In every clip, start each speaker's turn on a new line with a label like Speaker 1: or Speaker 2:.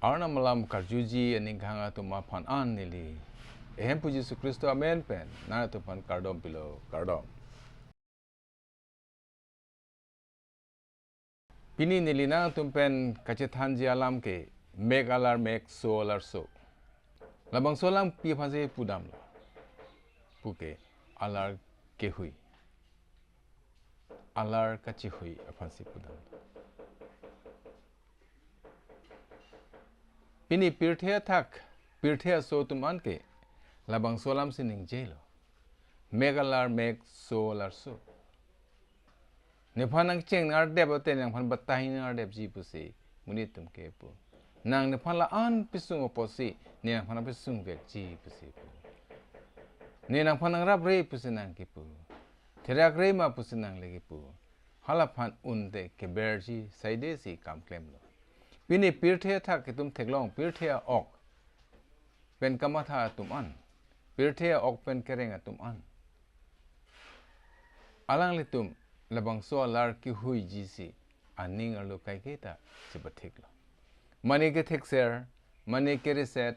Speaker 1: Arnam malam karjuji aning hanga tu mapan an nili. Ehem puji Yesus Kristo amen pen. Nana tu pan kardom pilo kardom. Pini nili nana tu pen kacethanji alam ke meg alar meg so alar so. Labang solam pi phase pudam lo. Puke alar kehui. Alar kachehui apansi pudam. Pini pirthea thak pirthea so tuman ke labang solam sining jelo. Megalar meg so alar so. Nephanang cheng ngar deb ote nang phan batahin ngar deb ji pusi munit tum ke pu. Nang nephan la an pisung oposi ni nang phan pisung vek ji pusi pu. Ni nang phan rap re pusi nang ke pu. Therak re ma pusi nang legi pu. Hala phan unde ke berji saide si kam klem lo. Pini pirthea thak ke tum theklong pirthea ok. Pen kamatha tum an. Pirthea ok pen kereng tum an. Alang le tum labang so alar ki hui ji si aning alu kai kita sibathik lo. Mane ke thek ser, mane ke reset,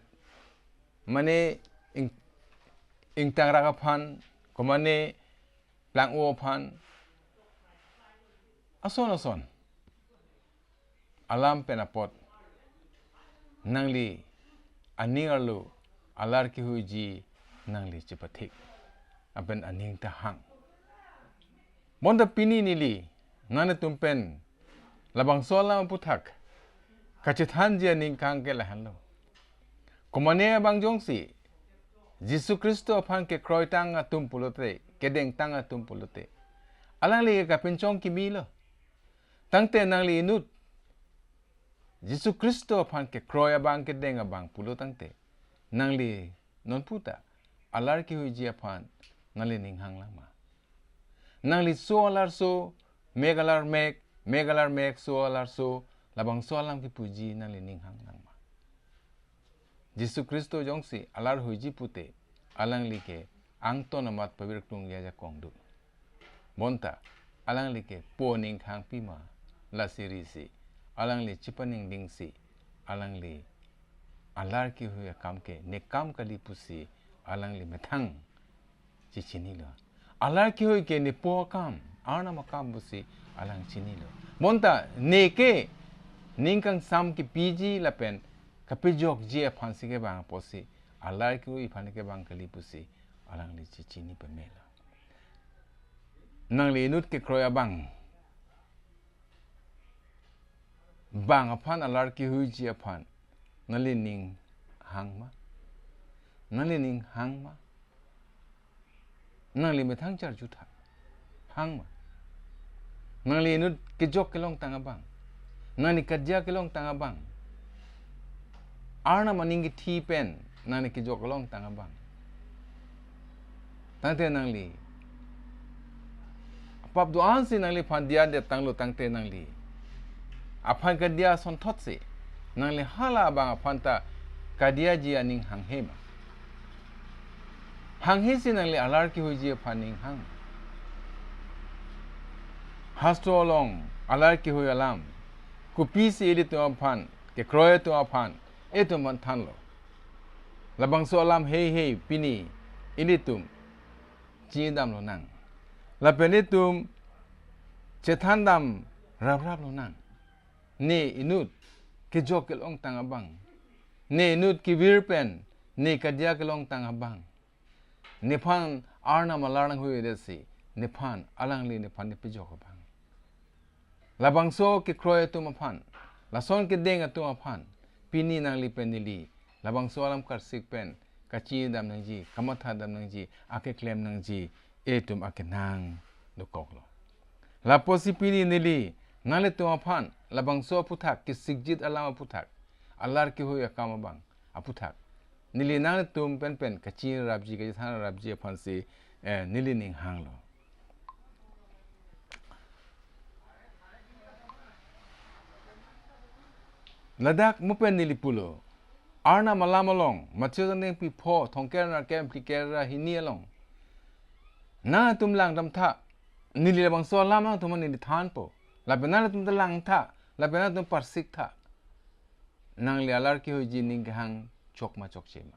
Speaker 1: mane ing tang raka phan, ko mane plang o phan. Ason. Alam penapot. Nangli aning alu alar ki hui ji nangli sibathik. Aben aning ta hang. Bonda pini nili nane tumpen labang sola puthak kacethan dia ning kang ke lahan lo. Komane bang jongsi Yesus Kristo aphan ke kroy tanga tumpulote kedeng tanga tumpulote. Alang li ka penchong kimi lo. Tangte nang li inut Yesus Kristo aphan ke kroy abang kedeng abang pulo tangte. Nang li non puta alar ki huji aphan nali ning hang lama. Nang li so alar so, megalar meg so alar so, labang so alam ki puji nang li ning hang nang ma. Yesus Kristo jongsi alar huji pute, alang li ke angto namat pabir klung ya kongdu. Monta, alang li ke po ning hang pima, la sirisi, alang li chipaning dingsi, alang li alar ki huya kam ke, ne kam kali pusi, alang li metang, chichini lo. Alar ki hui ke ni po kam, Arnam makam busi alang chini lo. Monta neke ningkang sam ki piji lapen kapijok ji aphan sige bang posi alar ki hui phan ke bang kali pusi alang li chini pemela. Nang li nut ke kroya bang aphan alar ki hui ji aphan nali ning hang ma. Nang li methang char jutha hang ma. Nang li nut ke jok ke long tanga bang. Nang li Kadiya ke long tanga bang. Arnam maning thi pen nang li ke jok ke long tanga bang. Tangte nang li apap doan si nang li phan dia de tang lo tangte nang li. Aphan Kadiya son thot se nang li hala bang aphan ta Kadiya ji aning hang hema. Hang he si nang li alar ki hui ji aphan ning hang. Hastro long alar ki hui alam. Kupi si ili tu aphan ke kroya tu aphan etu man than lo. Labang so alam hei pini ili tum chidam lo nang. Lapeni tum chethandam rap lo nang. Ne inut ke jok ke long tang abang. Ne inut ki virpen ne Kadiya ke long tang abang. Nephan Arnam alarang hui desi nephan alang li nephan ne pijok abang. Labang so ke kroya tu maphan. Lason ke deng tu maphan. Pini nang li penili. Labang so alam karsik pen. Kachi dam nang ji. Kamatha dam nang ji. Ake klem nang ji. Etum ake nang nukok lo. Laposi pini nili. Nang li tu maphan. Labang so puthak. Kisikjit alam puthak. Alar ki hui akam abang. Aputhak. Nili nang li tum pen. Kachi rabji. Kachi thana rabji aphan si. Nili ning hang lo. Ladak mupen nilipulo. Arnam malamalong. Machugan pi po. Thongkera kem plikera hini along. Na tum lang dam tha. Nili labang so lamang tuman nili than po. Labena tum lang tha. Labena tum parsik tha. nang li alar ki hui ji ning hang chok ma chok chema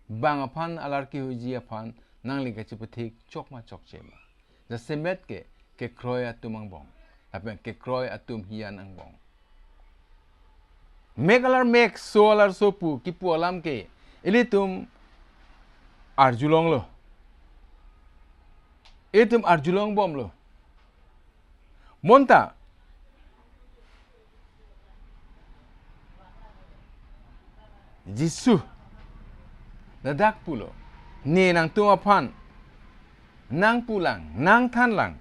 Speaker 1: bang aphan alar ki hui ji aphan nang li ka chi pathik chok ma chok chema the semet ke kroy atumang bong apen ke kroy atum hian ang bong make alar make so alar so pu ki pu alam ke ilitum arjulong lo itum arjulong bom lo monta Jisu dadak pulo ni nang tumapan nang pulang nang tanlang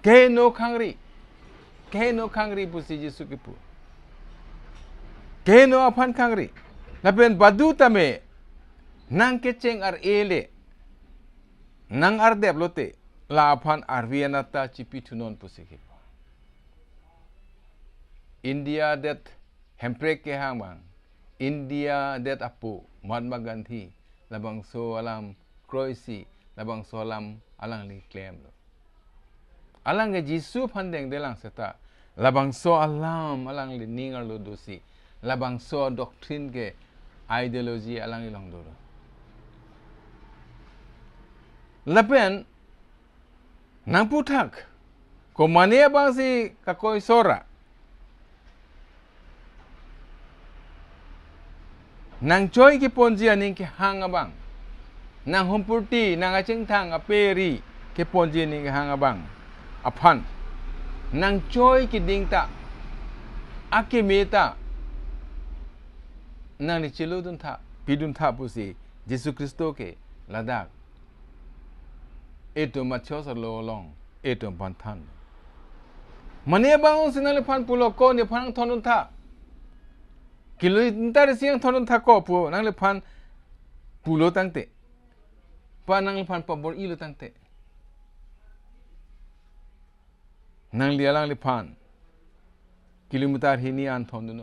Speaker 1: ke no kangri pusi Jisu kipu ke no apan kangri lapen badu tame nang keceng ar ele nang ar dep lote la apan arvianata cipi tunon pusi kipu India det hemprek ke hamang India det apu Mahatma Gandhi labang so alam Croisi labang so alam alang li claim lo alang ke Jisu pandeng delang seta labang so alam alang li ningal lo dosi labang so doctrine ke ideology alang ilang do lapen nang putak ko mania bang si kakoi sora nang joy ki ponji aning ki hangabang nang humpurti nang aching thang aperi ki ponji aning ki hangabang aphan nang joy ki dingta akimeta nang ni chiludun tha pidun tha pusi Jesu Kristo ke ladak eto machos lo long eto panthan mane bang sinale phan pulo ko ni phang thonun tha kilo intar siang thonun tha ko pu nang le phan pulo tangte pa nang le phan pabor ilo tangte nang lialang le phan kilometer hini an thonun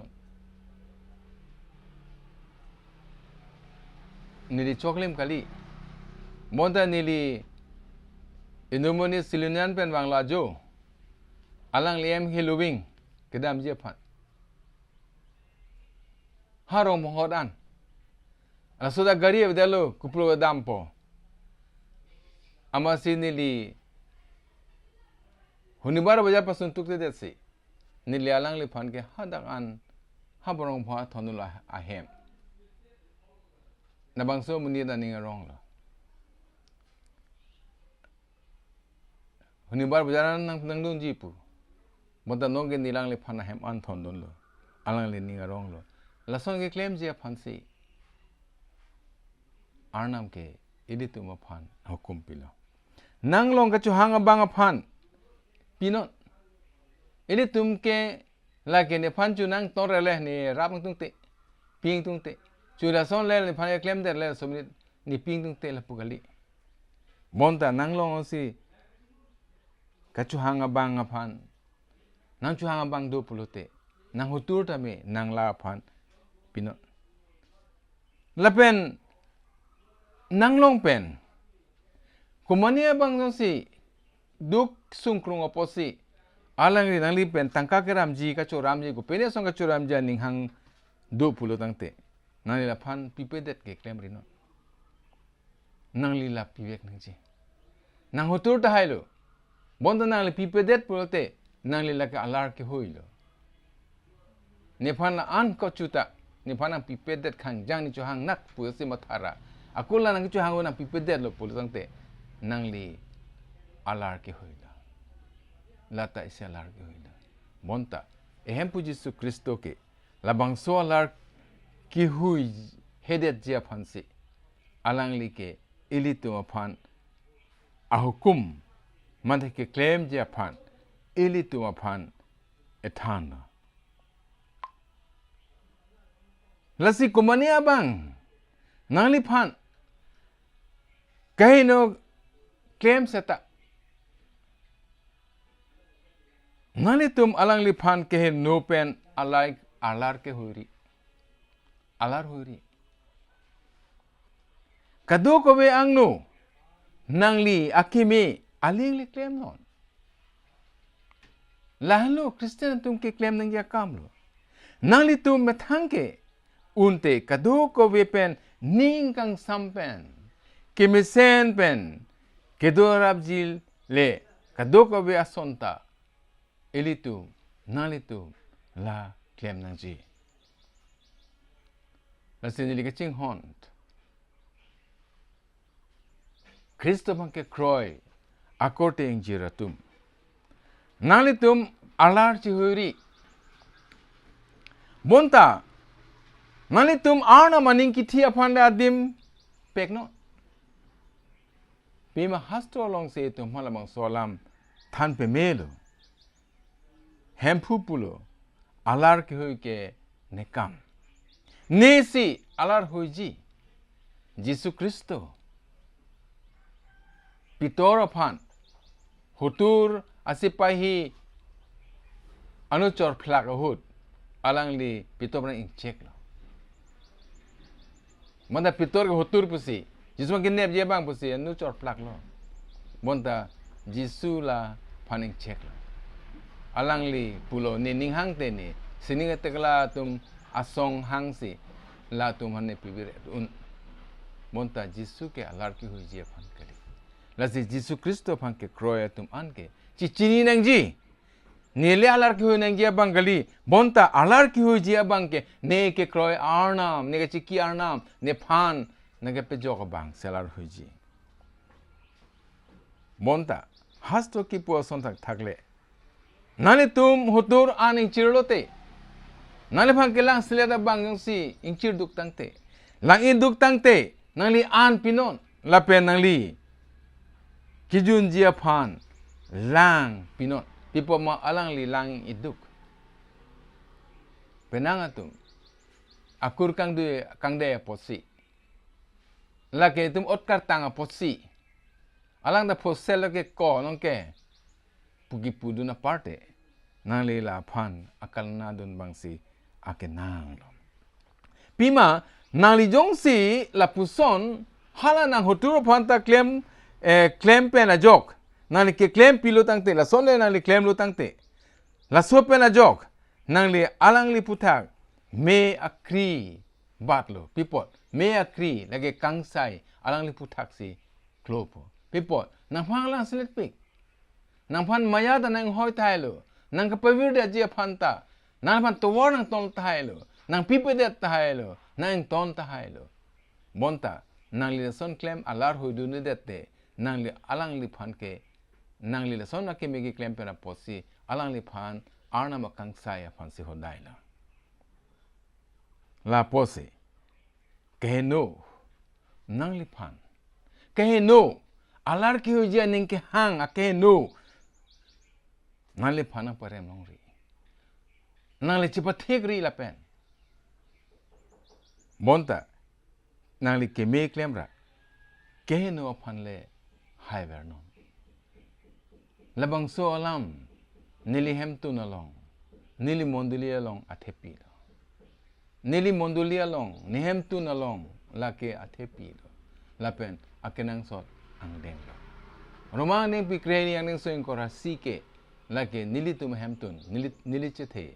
Speaker 1: nili choklim kali monta nili inomoni silunian pen bangla jo alang liem hilubing kedam je phan harong monghodan asuda gari vedalo kuplo dampo amasi nili hunibar bajar pasun tukte desi nili alang li phan ke hadak an haborong pha thonula ahem nabangso muni da ninga rong lo hunibar bajar nang dong jipu monta nongge nilang li phan ahem an thondon lo alang li ninga rong lo lason ke claim je phansi Arnam ke editu ma phan hukum pilo nang long ka chu hanga banga phan pinon editum ke la ke ne phan chu nang torele ni rapang tungte ping tungte chu la son le phan ke claim der le so ni ping tungte la pugali monta nang long si ka chu hanga banga phan nang chu hanga bang do pulote nang hutur ta me nang la phan pinon lapen nang long pen kumania bang si duk sungkrung oposi alang ri nang li pen tangka ke ramji ka cho ramji ko pene song ka cho ramji ning hang do pulo tangte nang li la phan pipedet ke klem ri no nang li la pivek nang ji nang hotur ta hailo bonda nang li pipedet pulote nang li la ka alar ke hoilo ne phan an ko chuta ni phan ang pipedet khang jang ni cho hang nak pu si mathara akula nang chu hang na pipedet lo pulo tangte nang li alar ke hoila lata ise alar ke hoila monta ehem pu Jesu Kristo ke labang so alar ki hui hedet jia phansi alang li ke ilitu aphan ahukum manthe ke claim jia phan ilitu aphan ethana lasi kumania bang nang li phan kahino claim seta nali tum alang li phan ke no pen alai alar ke huri alar huri kadu ko be angno nang li akimi aling li claim non lahlo Christian tum ke claim nang ya kam lo nang li tu metangke unte kadu ko wepen ning kang sampen kemisen pen kedorab jil le kadu ko we asonta elitu nang li tu la klem nang ji la sinili ke ching hon Kristo bangke kroy akorte ing jiratum nang li tum alar chi huri bonta nani tum Arnam maning kitia panda adim pekno pima hasto long se tum malamang solam than pe melo hempu pulo alar ki hui ke nekam nesi alar huiji Jesu Kristo pitor phan hutur asipahi anuchor phlak hut alangli pitor ing check lo Manda pitor ke hutur pusi. Jisu makin nep je bang pusi anu chor plak lo. Bonta Jisu la paning cek lo. Alang li pulo ni ning hang te ni. Sining tekla tum asong hang si la tum hane pibir un. Bonta Jisu ke alar ki hui je pan kali. La si Jisu Kristo pan ke kroya tum an ke. Cicini nang ji. Nile alar ki hui nang je bang kali. Bonta alar ki hui je bang ke ne ke kroy Arnam ne ke ciki Arnam ne pan ne ke pe jok bang selar hui ji. Bonta hasto ki po son tak thakle. Nale tum hutur an ing chirlote. Nale pan ke lang selera bang yung si ing chir duk tangte. Lang in duk tangte nang li an pinon la pe nang li kijun jia pan lang pinon. Pipo ma alang li lang iduk. Penang atum. Akur kang de posi. Lake tum otkar tanga posi. Alang da posel lake ko nong ke. Pugi pudu na parte. Nang li la pan akal na dun bangsi ake nang lo. Pima nang li jong si la puson hala nang hoturo panta claim pe na jok. Nang li ke claim pilo tangte la sonle nang li claim lo tangte. La so pe na jok. Nang li alang li putak me akri batlo pipot me akri lagi kangsai alang li putak si klopo pipot nang phang lang selet pik nang phan maya da nang hoi thai lo nang ka pavir da je phanta nang phan towar nang ton thai lo nang pipe de thai lo nang ton thai lo bonta nang li son claim alar hoi du ne dette nang li alang li phan ke nang li son na ke me claim pe na posi alang li phan Arnam kangsai phan si hodai la La pose kehe no nang li pan kehe no alar ki hui jia ning ke hang a kehe no nang li pan pare mong ri nang li chipa thik ri la pen bonta nang li ke me klem ra kehe no pan le hai ver non labang so alam nili hem tu na long nili mondili along athepi lo Nili mondulia long, nihem tu na long, lake atepi lo. Lapen, akenang sot ang deng lo. Romang neng pikreni ang neng so yung korasi ke, lake nili tu mahem tun, nili chethe.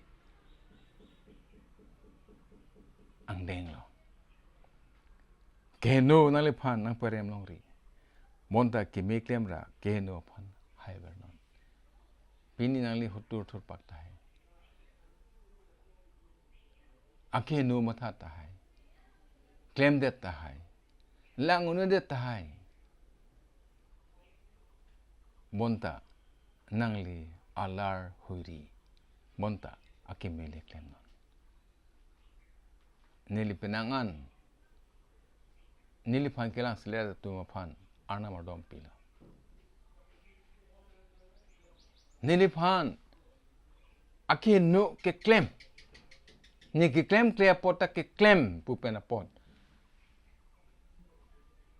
Speaker 1: Ang deng lo. Keheno nang lipan nang parem long ri. Monta ke meklem ra, keheno pan hai vernon. Pini nang li hutur tur pak tahe. Ake no matha tahai claim det tahai lang unu det tahai bonta nangli alar huiri bonta ake mele claim non nili penangan nili phan kelang selera tu ma phan Arnam dom pila nili phan ake no ke claim ni ke claim clear pot ke claim pupena pot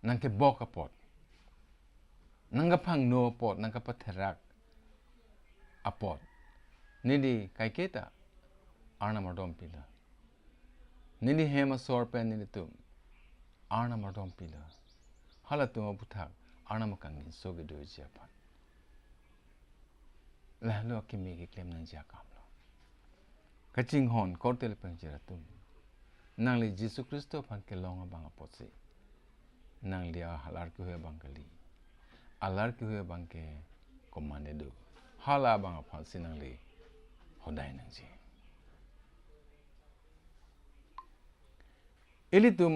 Speaker 1: nang ke boka pot nang ka phang no pot nang ka patherak apot ni di kai keta Arnam dom pila ni di hema sor pen ni tum Arnam dom pila hala tum buthak Arnam kang ni so ge do japan la lo ke me ke claim nang ja kam lo kaching hon korte le penjara tum nang le Yesus Kristo pan ke long abang apotse nang dia halar ke hue bang kali alar ke hue bang ke komande do hala bang apal sinang le hodai nang ji elitum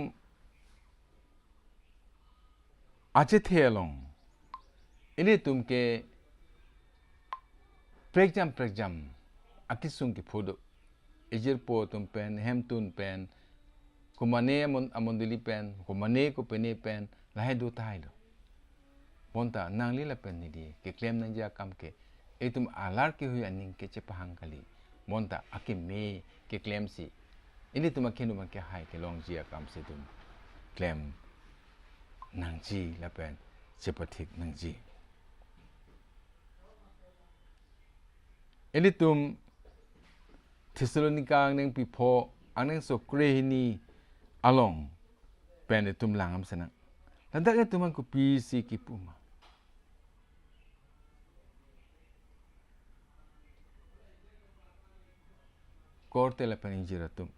Speaker 1: ache thelong elitum ke prekjam akisung ki phodo ejir po tum pen hemtun pen kumane amondili pen kumane ko pene pen lahe do tai do bonta nangli la pen ni di ke claim nang ja kam ke etum alar ke hui aning ke che pahang kali bonta ake me ke claim si ini tum akenu man ke hai ke long ji kam se tum claim nang ji la pen che pathik nang ji ini tum Thessalonica neng pipo aneng so krehini along pen tum langam senang lantak ke tuman ku pisi ki puma korte la pen injiratum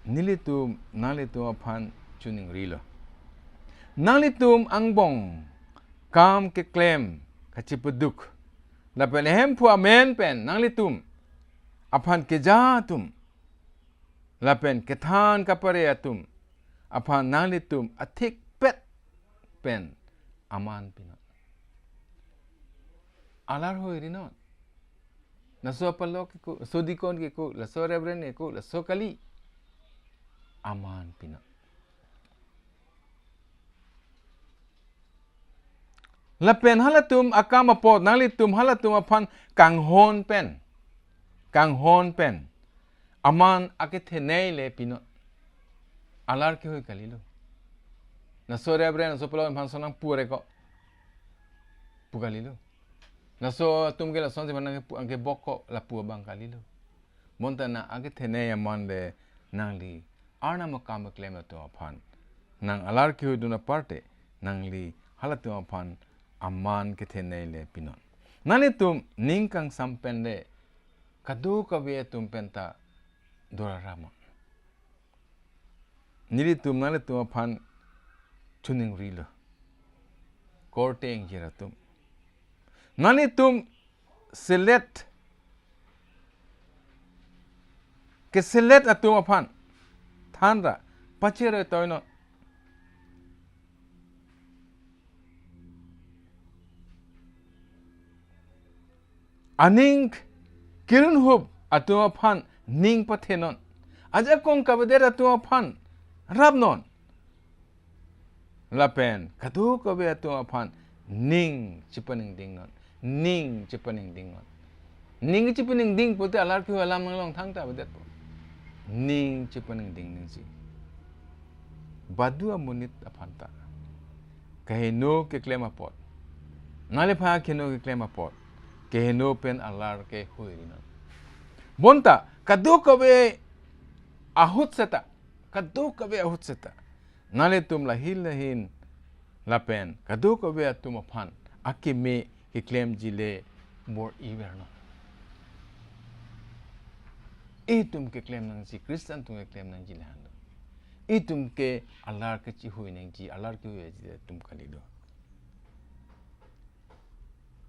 Speaker 1: nilitum nalitum aphan chuning rilo nalitum angbong kam ke claim kachipuduk la pen hem pu amen pen nalitum aphan ke jatum la pen ke than kapare atum aphan nalitum athik pet pen aman pinot alar hoi rinot na so palok ko so dikon ke ko la so reverend ko la so kali aman pinot la pen halatum akama pot nalitum halatum aphan kanghon pen aman akethe nei le pinot alar ke hoi kalilo na so reverend so palok phan sonang pure ko pugalilo na so tum ke la son se manang ke bokko la pu bang kalilo montana akethe nei aman le nangli Arnam kam claim to aphan nang alar ke hoi duna parte nangli halatum aphan aman ke the nei le pinon nani tum ningkang sampende kadu ka be tum penta dorarama nili tum nani tum aphan tuning rilo korteng jiratum nani tum select ke select atum aphan thanra pachere toino aning kirun hub atuma phan ning pathenon aja kong kabeder atuma phan rabnon lapen kadu kabe atuma phan ning chipaning dingnon ning chipaning dingnon ning chipaning ding pote alar ki alam nang thang ta bedet po ning chipaning ding ning si badu amunit aphanta kahino ke klema pot nale pha keno ke klema pot keheno pen alar ke huirino bonta kadu kabe ahut seta nale tum lahin la pen kadu kabe tum aphan akime ke claim jile more iverno itum ke claim nang si Christian tum ke claim nang jile hando itum ke alar ke chi hui nang ji alar ke hui ji tum kalido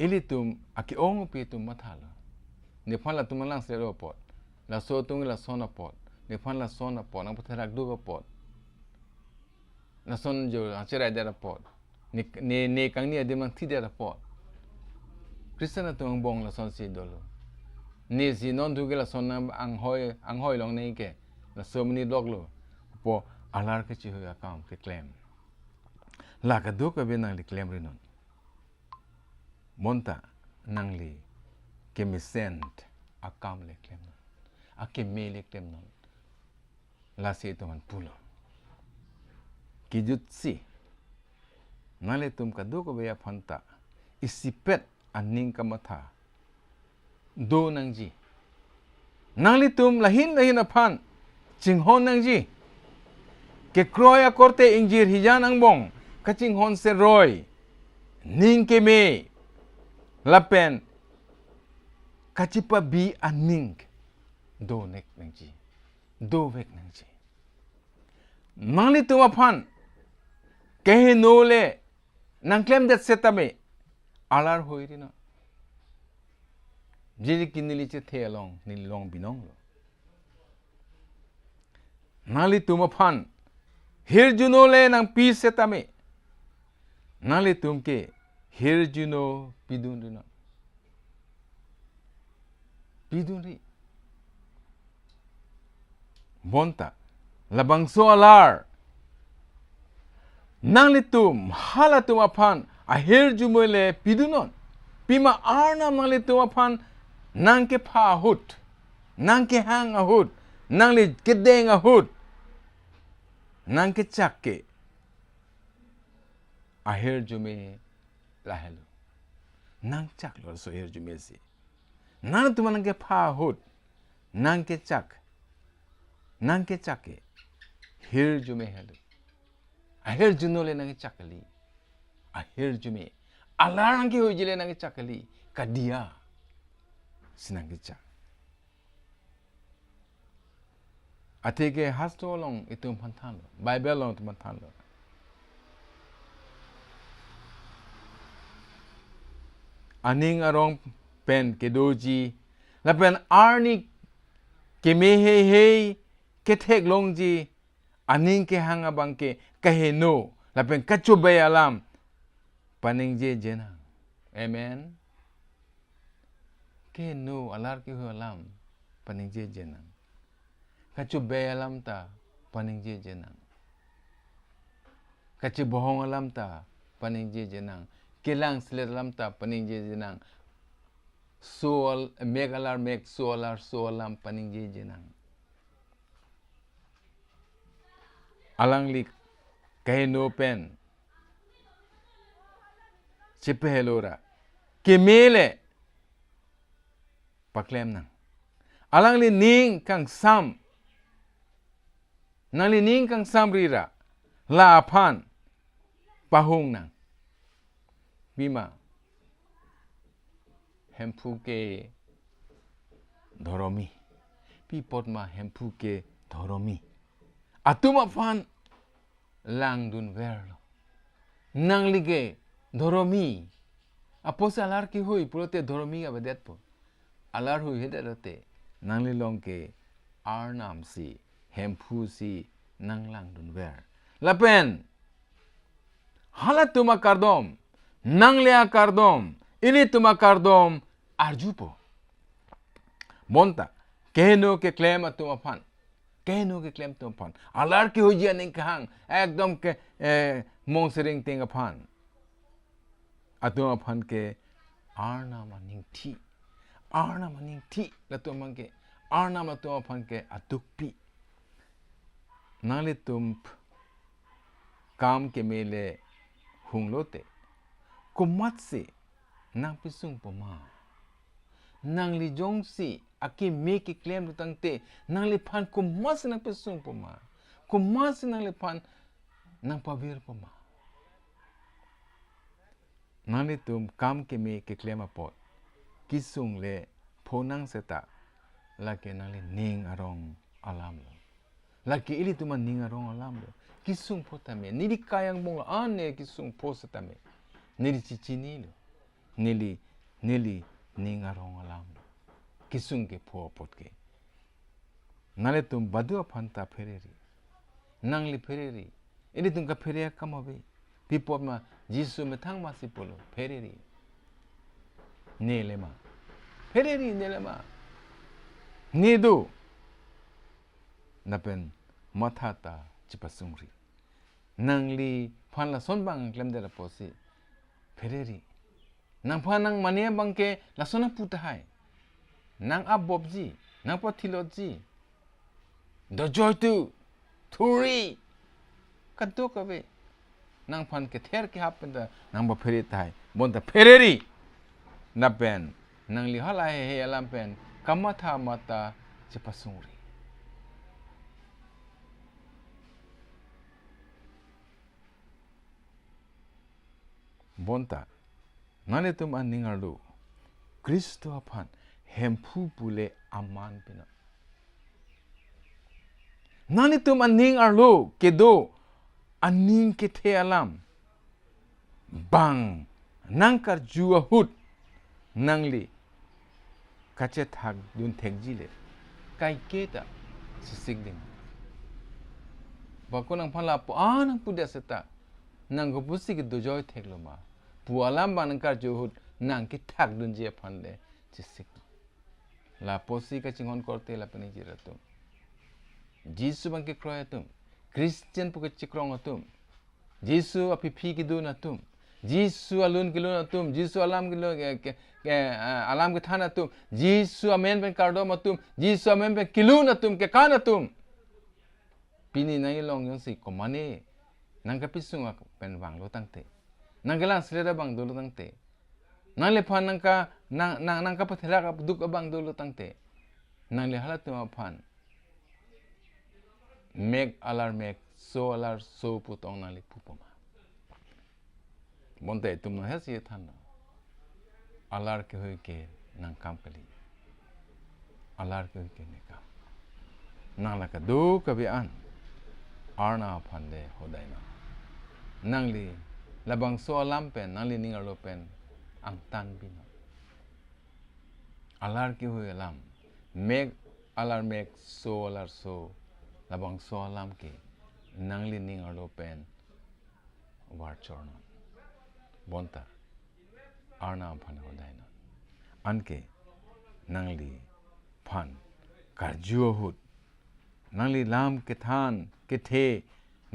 Speaker 1: ilitum aki ong pi tum mathala ne phala tum lang se ro pot la so tung la sona pot ne phala sona pot nang pathak du pot na son jo achera de pot ne kang ni de mang thi de pot Christian tum bong la son si dolo ne si non du ke la son ang hoi long nei ke la so mani dog lo po alar ke chi ho account ke claim la ka du ka be nang li claim rinon monta nangli kemisent akam le klem non akeme le klem non la se to man pulo kijutsi nale tum kadu ko be phanta isipet aning kamatha do nangji nangli tum lahin aphan chinghon nangji ke kroya korte injir hijan angbong kaching hon se roy ning ke me lapen kachipa bi aning do nek nangji do vek nangji nangli tuma phan kehe no le nang claim that setame alar hoi ri no jiri kinili che the along ni long binong lo nangli tuma phan hir juno le nang pi setame nangli tumke hir juno pidun ri no pidun ri bonta labang so alar nangli tum hala tuma phan a hir jumole pidunon pima arnam nangli tuma phan nang ke pha hut nang ke hang a hut nangli kedeng a hut nang ke chakke a hir jume la helu nang chak lo so hir jume si nang tuma nang ke pha hut nang ke chak nang ke chakke hir jume helu a hir junole nang ke chakali a hir jume alar nang ke hojile nang ke chakali kadiya sinang ke chak atege hasto long itum panthan lo bible long itum panthan lo aning arong pen kedoji la pen arni ke me he ke thek longji aning ke hanga bangke kahe no la pen kachobe alam paning je jena amen ke no alar ke ho alam paning je jena kachobe alam ta paning je jena kache bohong alam ta paning je jena kelang slet alam ta paning je jena soal meg alar meg soalam paning je jena alang lik kahe no pen chepe helora kemele paklem nang alang li ning kang sam nang li ning kang sam rira la phan pahung nang bima hempu ke dhoromi pi potma hempu ke dhoromi atuma phan lang dun verlo nang lige dhoromi apos alar ki hui purote dhoromi abadet po alar hui hedate nang li long ke arnam si hempu si nang lang dun ver lapen hala tuma kardom nang lea kardom ili tuma kardom arjupo monta kehno ke claim atuma phan kehno ke claim tuma phan alar ki hui jian ning kahang ekdom ke monsering ting phan atuma phan ke arnam ning thi la tuma ke arnam la tuma phan ke atukpi nali tum काम के मेले हुंगलोते कुमत से नंग पिसुंग पमा नंग ली जोंग से आके मे के क्लेम तंगते नंग ली फान कुमत से नंग पिसुंग पमा कुमत से नंग ली फान नंग पवीर पमा नंग ली तुम काम के मे के क्लेम अपोत किसुंग ले फोनंग सेता लाके नंग ली निंग अरोंग अलाम लो लाके इली तुम निंग अरोंग अलाम लो kisung potame nili kayang mong ane kisung posatame nili chichini lo nili ningarong alam kisung ke po potke nale tum badu phanta phereri nangli phereri ini tum ka pheria kamabe pipo ma jisu me thang ma si polo phereri nelema phereri nelema nidu napen mathata chipasungri nangli phan la son bang klem de la posi phereri nang phan nang mane bang ke la sona puta hai nang abobji nang pothiloji do joy tu thuri kaddo kabe nang phan ke ther ke happen da nang ba pheri tai bon da phereri na pen nangli hala he alam pen kamatha mata chipasungri bonta nane tum an ningarlu kristo aphan hempu pule aman pina nani tum aning arlo kedo aning ke the alam bang nangkar jua hut nangli kache thak dun thekjile kai keta sisigding bakon ang phala po anang pudia seta nang gopusi ke dojoy thekloma pu alam ban nangkar jua hut nang ki thak dun je phanle sisig la posi ka chingon korte la pani jiratum jisu bang ke kroyatum Christian puke chikrong atum jisu api phi ki dun atum jisu alun ki lun atum jisu alam ki lun alam ki than atum jisu amen ben kardom atum jisu amen ben kilun atum ke kan atum pini nai long yang si komane nang ka pisunga pen wang lo tangte nang gelang selera bang dulu tangte nang le phan nang ka pathela ka duk abang dulu tangte nang le halat ma phan make alar make so alar so putong nang le pupoma bonte tum na hesi than alar ke hoy ke nang kam kali alar ke hoy ke ne kam nang la ka do ka bi an arna phande hodai na nang li labang so alam pen nang li ningar lo pen ang tan bin alar ke hoy alam make alar make so alar so labang so alam ke nang li ningar lo pen war chorna bonta arna phan hodai na anke nangli phan karjuo hut nangli lam ke than ke the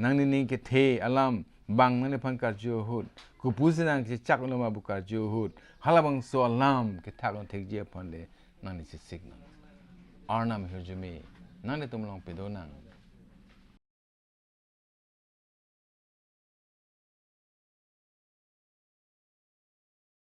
Speaker 1: nangli ning ke the alam bang nangli phan karjuo hut kupusi nang ke chak no ma bu karjuo hut halabang so alam ke thak on thekje phan le nangli sik na arnam hirjumi nangli tumlong pedo nang